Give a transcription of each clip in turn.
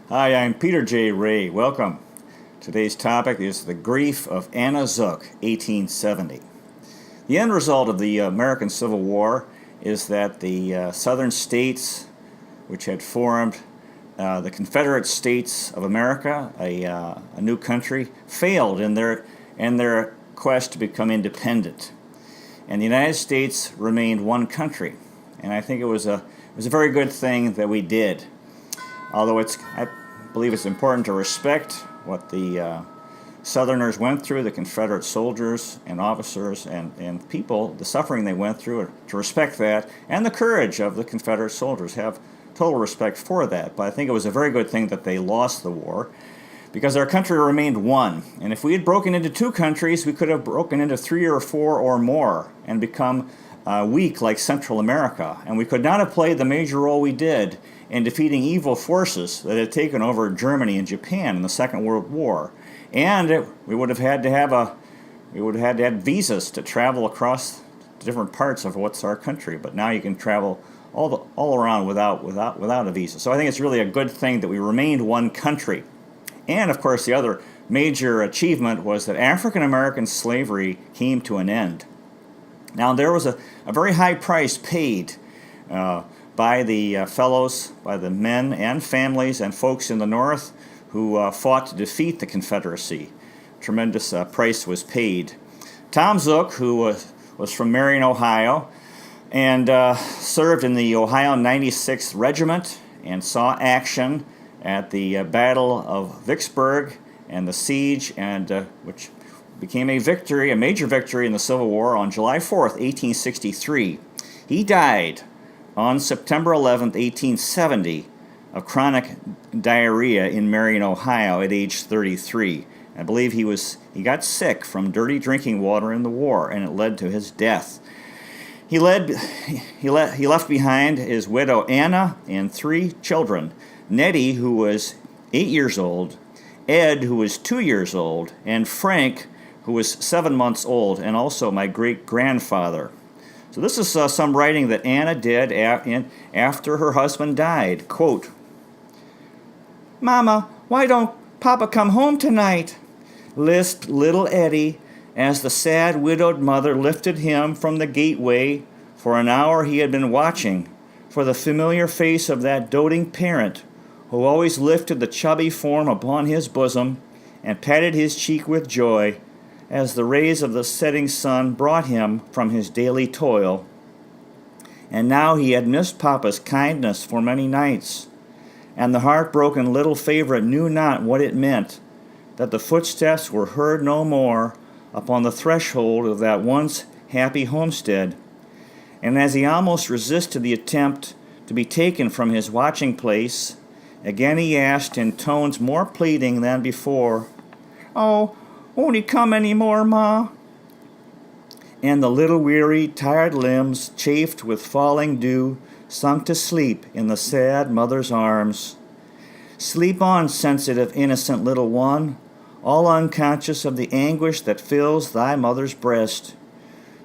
Hi, I'm Peter J. Ray. Welcome. Today's topic is the grief of Anna Zuck, 1870. The end result of the American Civil War is that the southern states, which had formed the Confederate States of America, a new country, failed in their quest to become independent. And the United States remained one country. And I think it was a very good thing that we did. Although I believe it's important to respect what the Southerners went through, the Confederate soldiers and officers and people, the suffering they went through, to respect that, and the courage of the Confederate soldiers. Have total respect for that. But I think it was a very good thing that they lost the war, because our country remained one. And if we had broken into two countries, we could have broken into three or four or more and become weak like Central America. And we could not have played the major role we did in defeating evil forces that had taken over Germany and Japan in the Second World War. And we would have had to have visas to travel across different parts of what's our country. But now you can travel all around without a visa. So I think it's really a good thing that we remained one country. And of course, the other major achievement was that African American slavery came to an end. Now, there was a very high price paid by the by the men and families and folks in the North who fought to defeat the Confederacy. Tremendous price was paid. Tom Zuck, who was from Marion, Ohio, and served in the Ohio 96th Regiment and saw action at the Battle of Vicksburg and the siege, and which became a major victory in the Civil War on July 4th, 1863. He died on September 11th, 1870, of chronic diarrhea in Marion, Ohio, at age 33. I believe he got sick from dirty drinking water in the war, and it led to his death. He left behind his widow Anna and three children: Nettie, who was 8 years old, Ed, who was 2 years old, and Frank, who was 7 months old, and also my great-grandfather. So this is some writing that Anna did after her husband died. Quote, "Mama, why don't Papa come home tonight?" lisped little Eddie, as the sad widowed mother lifted him from the gateway. For an hour he had been watching for the familiar face of that doting parent who always lifted the chubby form upon his bosom and patted his cheek with joy as the rays of the setting sun brought him from his daily toil. And now he had missed Papa's kindness for many nights, and the heartbroken little favorite knew not what it meant that the footsteps were heard no more upon the threshold of that once happy homestead. And as he almost resisted the attempt to be taken from his watching place, again he asked in tones more pleading than before, "Oh, won't he come any more, Ma?" And the little weary, tired limbs, chafed with falling dew, sunk to sleep in the sad mother's arms. Sleep on, sensitive, innocent little one, all unconscious of the anguish that fills thy mother's breast.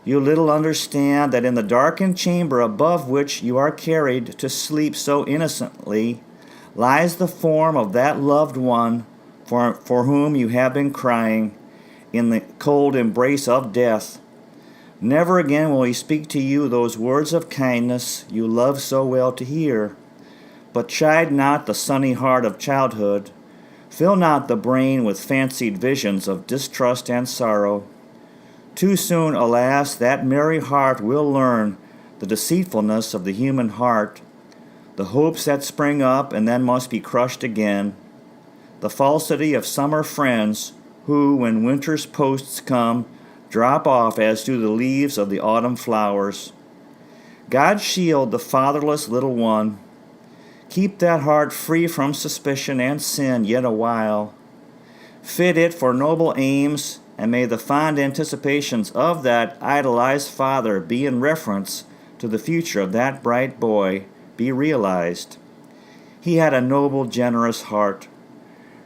You little understand that in the darkened chamber above which you are carried to sleep so innocently lies the form of that loved one for whom you have been crying in the cold embrace of death. Never again will he speak to you those words of kindness you love so well to hear. But chide not the sunny heart of childhood. Fill not the brain with fancied visions of distrust and sorrow. Too soon, alas, that merry heart will learn the deceitfulness of the human heart, the hopes that spring up and then must be crushed again, the falsity of summer friends who, when winter's posts come, drop off as do the leaves of the autumn flowers. God shield the fatherless little one. Keep that heart free from suspicion and sin yet a while. Fit it for noble aims, and may the fond anticipations of that idolized father be in reference to the future of that bright boy be realized. He had a noble, generous heart.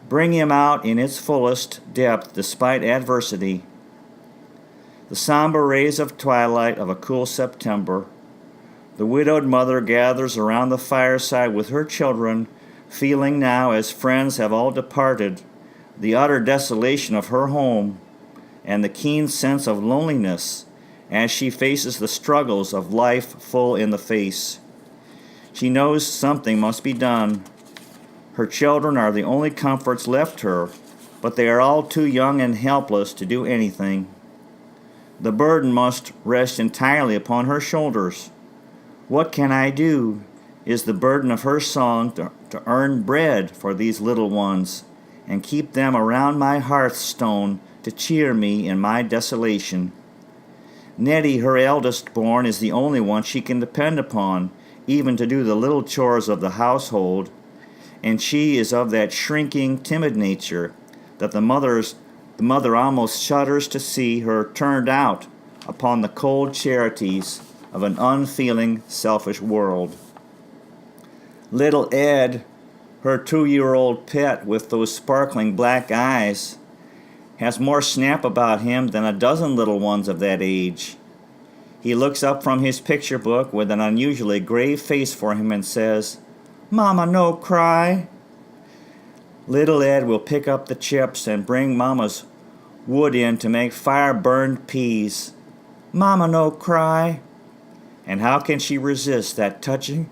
Bring him out in its fullest depth despite adversity. The somber rays of twilight of a cool September. The widowed mother gathers around the fireside with her children, feeling now, as friends have all departed, the utter desolation of her home and the keen sense of loneliness as she faces the struggles of life full in the face. She knows something must be done. Her children are the only comforts left her, but they are all too young and helpless to do anything. The burden must rest entirely upon her shoulders. What can I do? Is the burden of her song to earn bread for these little ones and keep them around my hearthstone to cheer me in my desolation. Nettie, her eldest born, is the only one she can depend upon, even to do the little chores of the household, and she is of that shrinking, timid nature that the mother almost shudders to see her turned out upon the cold charities of an unfeeling, selfish world. Little Ed, her 2-year-old pet with those sparkling black eyes, has more snap about him than a dozen little ones of that age. He looks up from his picture book with an unusually grave face for him and says, "Mama, no cry." Little Ed will pick up the chips and bring Mama's wood in to make fire-burned peas. "Mama, no cry." And how can she resist that touching,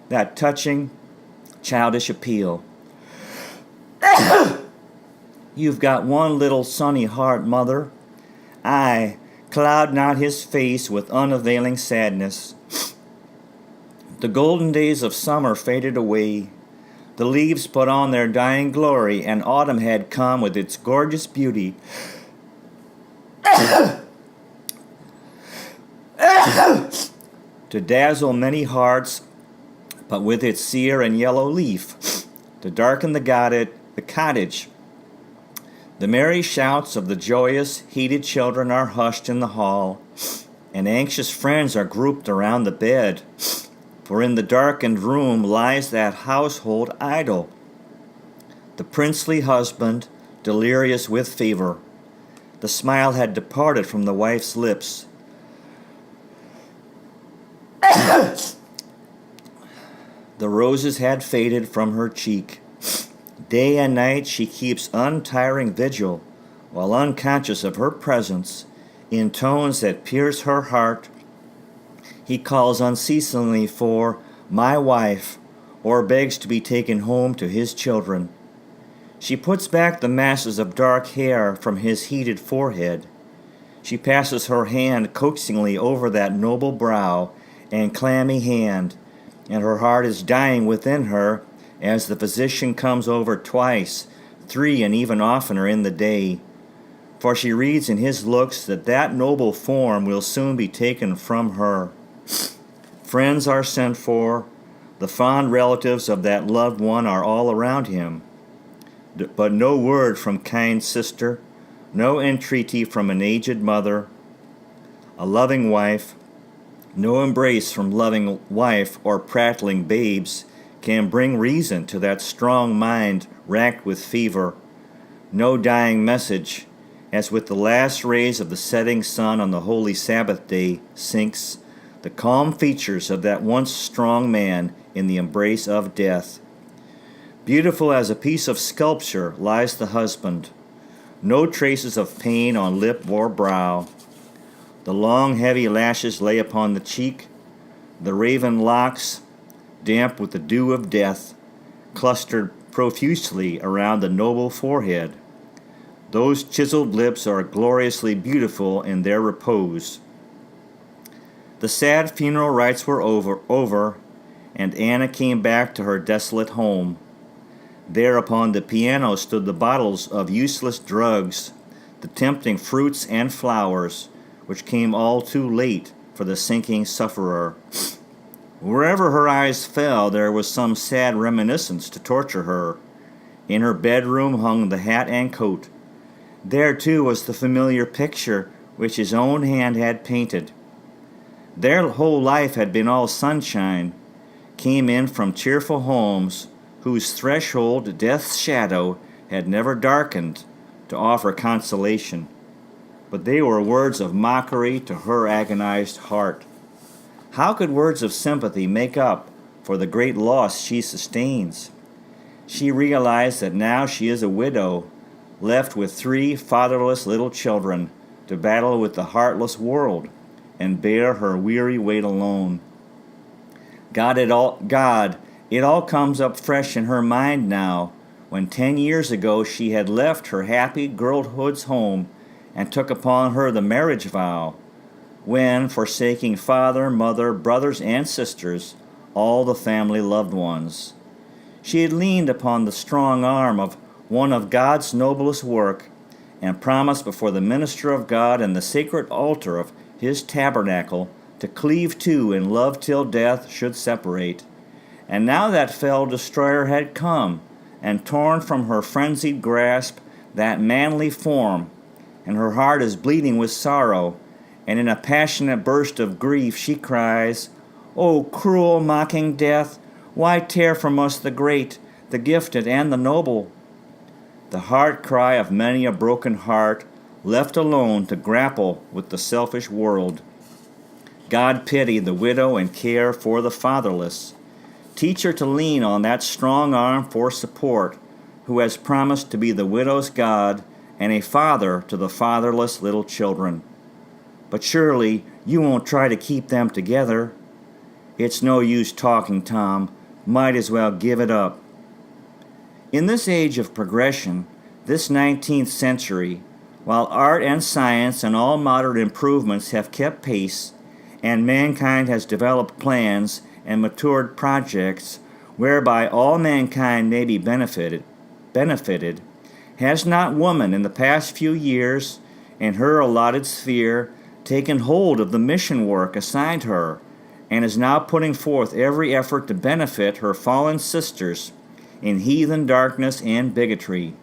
that touching, childish appeal? You've got one little sunny heart, Mother. Aye, cloud not his face with unavailing sadness. The golden days of summer faded away. The leaves put on their dying glory, and autumn had come with its gorgeous beauty. To dazzle many hearts, but with its sere and yellow leaf, to darken the cottage. The merry shouts of the joyous, heated children are hushed in the hall, and anxious friends are grouped around the bed, for in the darkened room lies that household idol, the princely husband, delirious with fever. The smile had departed from the wife's lips. The roses had faded from her cheek. Day and night she keeps untiring vigil, while unconscious of her presence, in tones that pierce her heart, he calls unceasingly for "my wife," or begs to be taken home to his children. She puts back the masses of dark hair from his heated forehead. She passes her hand coaxingly over that noble brow and clammy hand, and her heart is dying within her as the physician comes over twice, 3, and even oftener in the day. For she reads in his looks that that noble form will soon be taken from her. Friends are sent for. The fond relatives of that loved one are all around him. But no word from kind sister, no entreaty from an aged mother, a loving wife, no embrace from loving wife or prattling babes can bring reason to that strong mind racked with fever. No dying message, as with the last rays of the setting sun on the holy Sabbath day, sinks the calm features of that once strong man in the embrace of death. Beautiful as a piece of sculpture lies the husband, no traces of pain on lip or brow. The long heavy lashes lay upon the cheek, the raven locks, damp with the dew of death, clustered profusely around the noble forehead. Those chiseled lips are gloriously beautiful in their repose. The sad funeral rites were over, and Anna came back to her desolate home. There upon the piano stood the bottles of useless drugs, the tempting fruits and flowers, which came all too late for the sinking sufferer. Wherever her eyes fell, there was some sad reminiscence to torture her. In her bedroom hung the hat and coat. There, too, was the familiar picture which his own hand had painted. Their whole life had been all sunshine, came in from cheerful homes whose threshold death's shadow had never darkened to offer consolation. But they were words of mockery to her agonized heart. How could words of sympathy make up for the great loss she sustains. She realized that now she is a widow, left with 3 fatherless little children to battle with the heartless world and bear her weary weight alone. It all comes up fresh in her mind now, when 10 years ago she had left her happy girlhood's home and took upon her the marriage vow, when, forsaking father, mother, brothers, and sisters, all the family loved ones, she had leaned upon the strong arm of one of God's noblest work, and promised before the minister of God and the sacred altar of his tabernacle to cleave to in love till death should separate. And now that fell destroyer had come, and torn from her frenzied grasp that manly form, and her heart is bleeding with sorrow, and in a passionate burst of grief she cries, "O cruel, mocking death, why tear from us the great, the gifted, and the noble?" The heart cry of many a broken heart, left alone to grapple with the selfish world. God pity the widow and care for the fatherless. Teach her to lean on that strong arm for support, who has promised to be the widow's God and a father to the fatherless little children. But surely you won't try to keep them together. It's no use talking, Tom. Might as well give it up. In this age of progression, this 19th century, while art and science and all modern improvements have kept pace, and mankind has developed plans and matured projects whereby all mankind may be benefited, has not woman in the past few years, in her allotted sphere, taken hold of the mission work assigned her, and is now putting forth every effort to benefit her fallen sisters in heathen darkness and bigotry?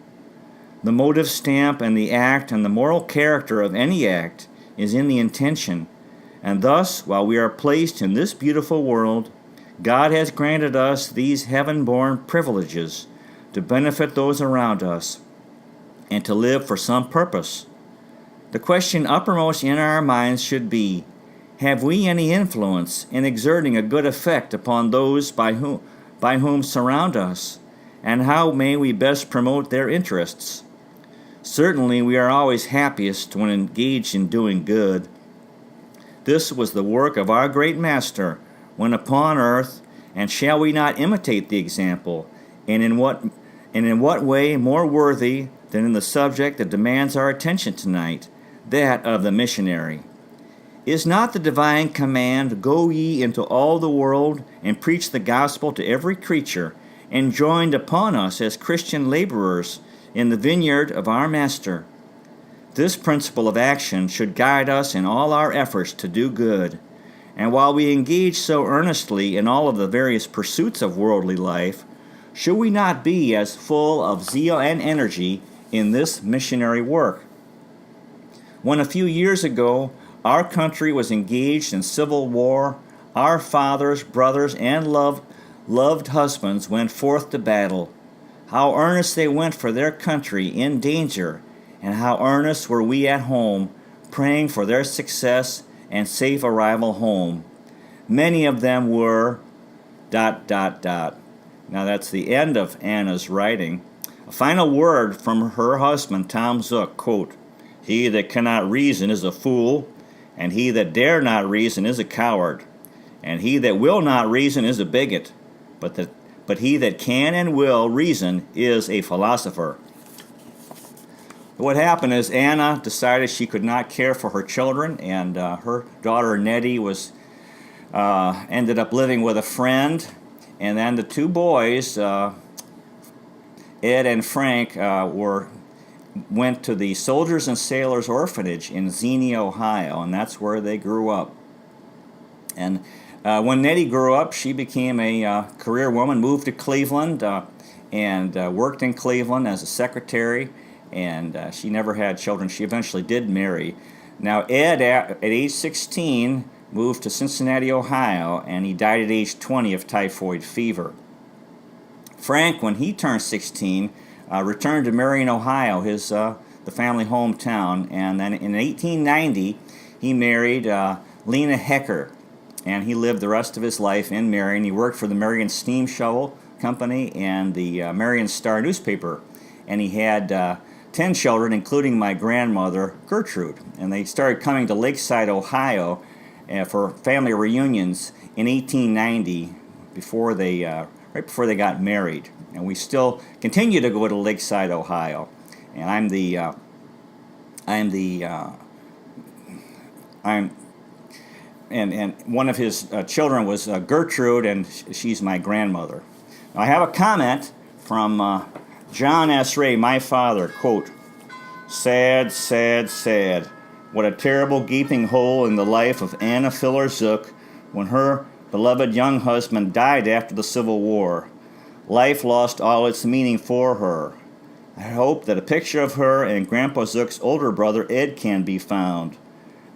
The motive stamp and the act and the moral character of any act is in the intention, and thus, while we are placed in this beautiful world, God has granted us these heaven-born privileges to benefit those around us and to live for some purpose. The question uppermost in our minds should be, have we any influence in exerting a good effect upon those by whom surround us, and how may we best promote their interests? Certainly we are always happiest when engaged in doing good. This was the work of our great Master when upon earth, and shall we not imitate the example, and in what way more worthy than in the subject that demands our attention tonight, that of the missionary? Is not the divine command, "Go ye into all the world and preach the gospel to every creature," enjoined upon us as Christian laborers in the vineyard of our Master? This principle of action should guide us in all our efforts to do good, and while we engage so earnestly in all of the various pursuits of worldly life, should we not be as full of zeal and energy in this missionary work? When a few years ago our country was engaged in civil war, our fathers, brothers, and loved husbands went forth to battle. How earnest they went for their country in danger, and how earnest were we at home, praying for their success and safe arrival home. Many of them were ... Now that's the end of Anna's writing. A final word from her husband, Tom Zuck, quote, "He that cannot reason is a fool, and he that dare not reason is a coward, and he that will not reason is a bigot, but he that can and will reason is a philosopher." What happened is Anna decided she could not care for her children, and her daughter Nettie ended up living with a friend, and then the 2 boys, Ed and Frank, went to the Soldiers and Sailors Orphanage in Xenia, Ohio, and that's where they grew up. And when Nettie grew up, she became a career woman, moved to Cleveland, and worked in Cleveland as a secretary, and she never had children. She eventually did marry. Now, Ed, at age 16, moved to Cincinnati, Ohio, and he died at age 20 of typhoid fever. Frank, when he turned 16, returned to Marion, Ohio, the family hometown, and then in 1890 he married Lena Hecker, and he lived the rest of his life in Marion. He worked for the Marion Steam Shovel Company and the Marion Star newspaper, and he had 10 children, including my grandmother, Gertrude. And they started coming to Lakeside, Ohio for family reunions in 1890, right before they got married. And we still continue to go to Lakeside, Ohio. And and one of his children was Gertrude, and she's my grandmother. Now, I have a comment from John S. Ray, my father, quote, "Sad, sad, sad. What a terrible gaping hole in the life of Anna Filler Zuck when her beloved young husband died after the Civil War. Life lost all its meaning for her. I hope that a picture of her and Grandpa Zuck's older brother Ed can be found.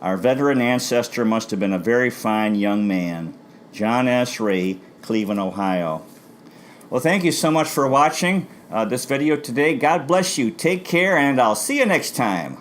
Our veteran ancestor must have been a very fine young man. John S. Ray, Cleveland, Ohio." Well, thank you so much for watching this video today. God bless you. Take care, and I'll see you next time.